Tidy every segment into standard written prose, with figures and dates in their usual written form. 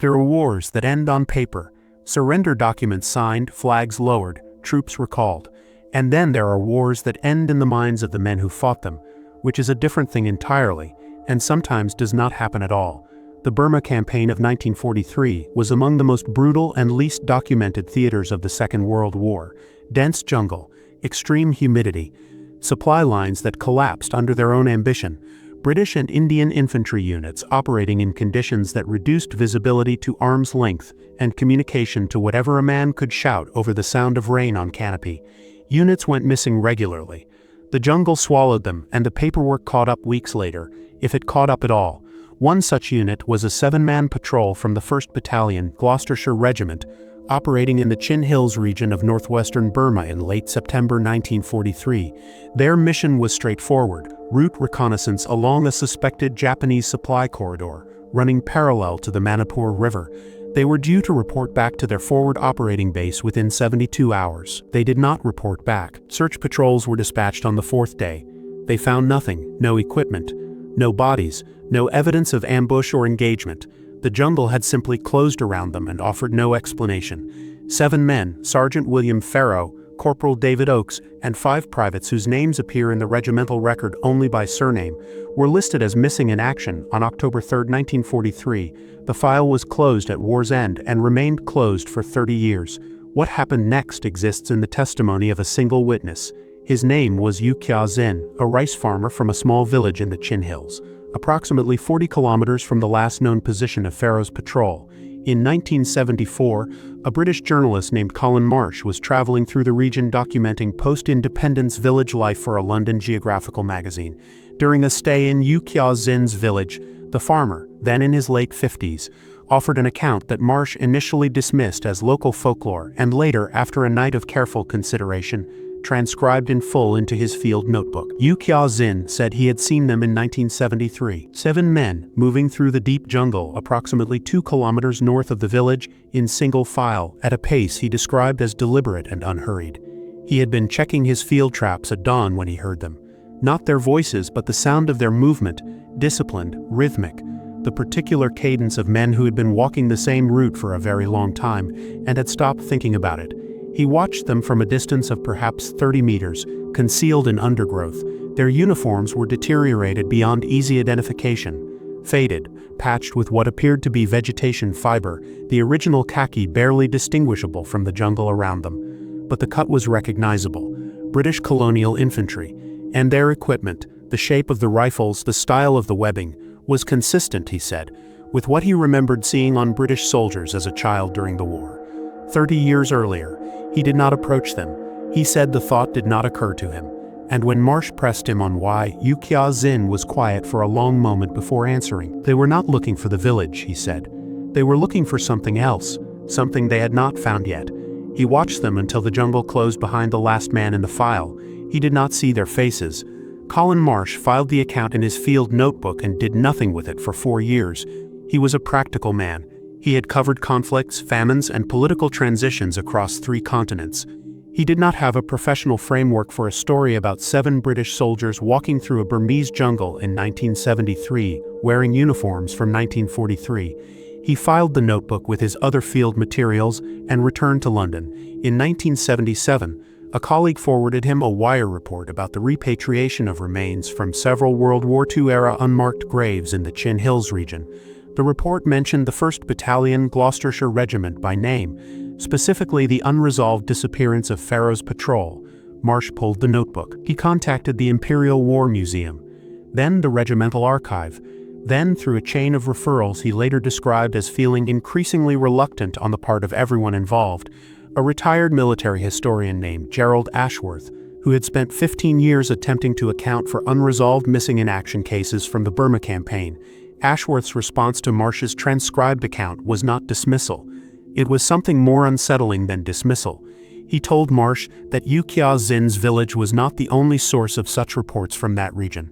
There are wars that end on paper, surrender documents signed, flags lowered, troops recalled. And then there are wars that end in the minds of the men who fought them, which is a different thing entirely, and sometimes does not happen at all. The Burma campaign of 1943 was among the most brutal and least documented theaters of the Second World War. Dense jungle, extreme humidity, supply lines that collapsed under their own ambition, British and Indian infantry units operating in conditions that reduced visibility to arm's length and communication to whatever a man could shout over the sound of rain on canopy. Units went missing regularly. The jungle swallowed them, and the paperwork caught up weeks later, if it caught up at all. One such unit was a 7-man patrol from the 1st Battalion Gloucestershire Regiment, operating in the Chin Hills region of northwestern Burma in late September 1943. Their mission was straightforward: route reconnaissance along a suspected Japanese supply corridor, running parallel to the Manipur River. They were due to report back to their forward operating base within 72 hours. They did not report back. Search patrols were dispatched on the 4th day. They found nothing, no equipment, no bodies, no evidence of ambush or engagement. The jungle had simply closed around them and offered no explanation. 7 men, Sergeant William Farrow, Corporal David Oakes, and 5 privates whose names appear in the regimental record only by surname, were listed as missing in action on October 3, 1943. The file was closed at war's end and remained closed for 30 years. What happened next exists in the testimony of a single witness. His name was Yu Kya Zin, a rice farmer from a small village in the Chin Hills, approximately 40 kilometers from the last known position of Farrow's patrol. In 1974, a British journalist named Colin Marsh was traveling through the region documenting post-independence village life for a London geographical magazine. During a stay in Yu Kya Zin's village, the farmer, then in his late 50s, offered an account that Marsh initially dismissed as local folklore and later, after a night of careful consideration, transcribed in full into his field notebook. Yu Kya Zin said he had seen them in 1973. 7 men moving through the deep jungle approximately 2 kilometers north of the village in single file at a pace he described as deliberate and unhurried. He had been checking his field traps at dawn when he heard them. Not their voices, but the sound of their movement, disciplined, rhythmic, the particular cadence of men who had been walking the same route for a very long time and had stopped thinking about it. He watched them from a distance of perhaps 30 meters, concealed in undergrowth. Their uniforms were deteriorated beyond easy identification, faded, patched with what appeared to be vegetation fiber, the original khaki barely distinguishable from the jungle around them. But the cut was recognizable: British colonial infantry. And their equipment, the shape of the rifles, the style of the webbing, was consistent, he said, with what he remembered seeing on British soldiers as a child during the war. 30 years earlier, he did not approach them. He said the thought did not occur to him. And when Marsh pressed him on why, Yu Kya Zin was quiet for a long moment before answering. They were not looking for the village, he said. They were looking for something else, something they had not found yet. He watched them until the jungle closed behind the last man in the file. He did not see their faces. Colin Marsh filed the account in his field notebook and did nothing with it for 4 years. He was a practical man. He had covered conflicts, famines, and political transitions across 3 continents. He did not have a professional framework for a story about 7 British soldiers walking through a Burmese jungle in 1973, wearing uniforms from 1943. He filed the notebook with his other field materials and returned to London. In 1977, a colleague forwarded him a wire report about the repatriation of remains from several World War II-era unmarked graves in the Chin Hills region. The report mentioned the 1st Battalion Gloucestershire Regiment by name, specifically the unresolved disappearance of Farrow's patrol. Marsh pulled the notebook. He contacted the Imperial War Museum, then the Regimental Archive. Then, through a chain of referrals he later described as feeling increasingly reluctant on the part of everyone involved, a retired military historian named Gerald Ashworth, who had spent 15 years attempting to account for unresolved missing-in-action cases from the Burma campaign. Ashworth's response to Marsh's transcribed account was not dismissal. It was something more unsettling than dismissal. He told Marsh that Yu Kya Zin's village was not the only source of such reports from that region,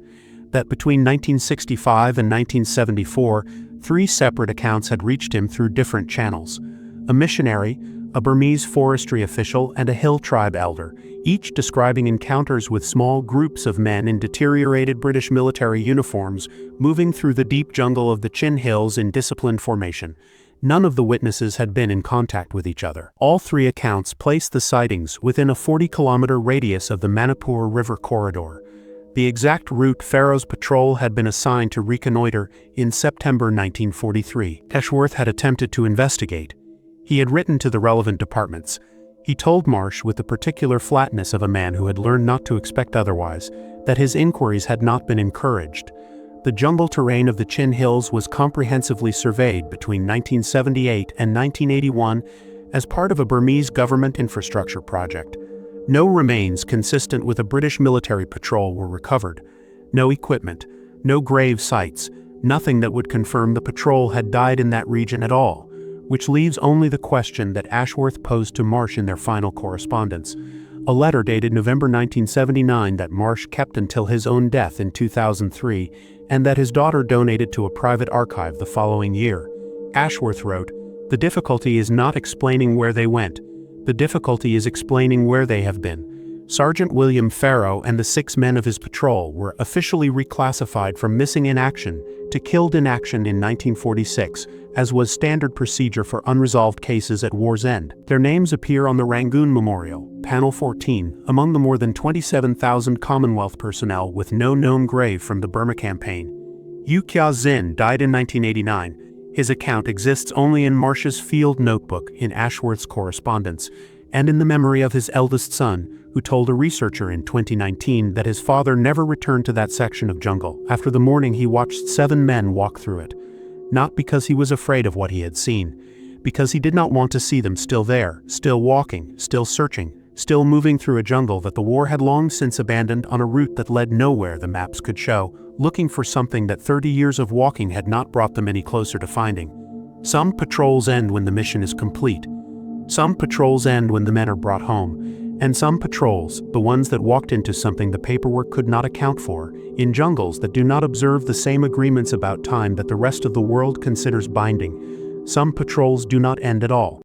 that between 1965 and 1974, 3 separate accounts had reached him through different channels: a missionary, a Burmese forestry official, and a hill tribe elder, each describing encounters with small groups of men in deteriorated British military uniforms moving through the deep jungle of the Chin Hills in disciplined formation. None of the witnesses had been in contact with each other. All three accounts placed the sightings within a 40-kilometer radius of the Manipur River corridor, the exact route Pharaoh's patrol had been assigned to reconnoiter in September 1943. Ashworth had attempted to investigate. He had written to the relevant departments. He told Marsh, with the particular flatness of a man who had learned not to expect otherwise, that his inquiries had not been encouraged. The jungle terrain of the Chin Hills was comprehensively surveyed between 1978 and 1981 as part of a Burmese government infrastructure project. No remains consistent with a British military patrol were recovered. No equipment, no grave sites, nothing that would confirm the patrol had died in that region at all, which leaves only the question that Ashworth posed to Marsh in their final correspondence, a letter dated November 1979 that Marsh kept until his own death in 2003, and that his daughter donated to a private archive the following year. Ashworth wrote, "The difficulty is not explaining where they went. The difficulty is explaining where they have been. Sergeant William Farrow and the 6 men of his patrol were officially reclassified from missing in action to killed in action in 1946, as was standard procedure for unresolved cases at war's end. Their names appear on the Rangoon Memorial, Panel 14, among the more than 27,000 Commonwealth personnel with no known grave from the Burma campaign." Yu Kya Zin died in 1989. His account exists only in Marsh's field notebook in Ashworth's correspondence, and in the memory of his eldest son, who told a researcher in 2019 that his father never returned to that section of jungle after the morning he watched 7 men walk through it. Not because he was afraid of what he had seen, because he did not want to see them still there, still walking, still searching, still moving through a jungle that the war had long since abandoned on a route that led nowhere the maps could show, looking for something that 30 years of walking had not brought them any closer to finding. Some patrols end when the mission is complete. Some patrols end when the men are brought home. And some patrols, the ones that walked into something the paperwork could not account for, in jungles that do not observe the same agreements about time that the rest of the world considers binding, some patrols do not end at all.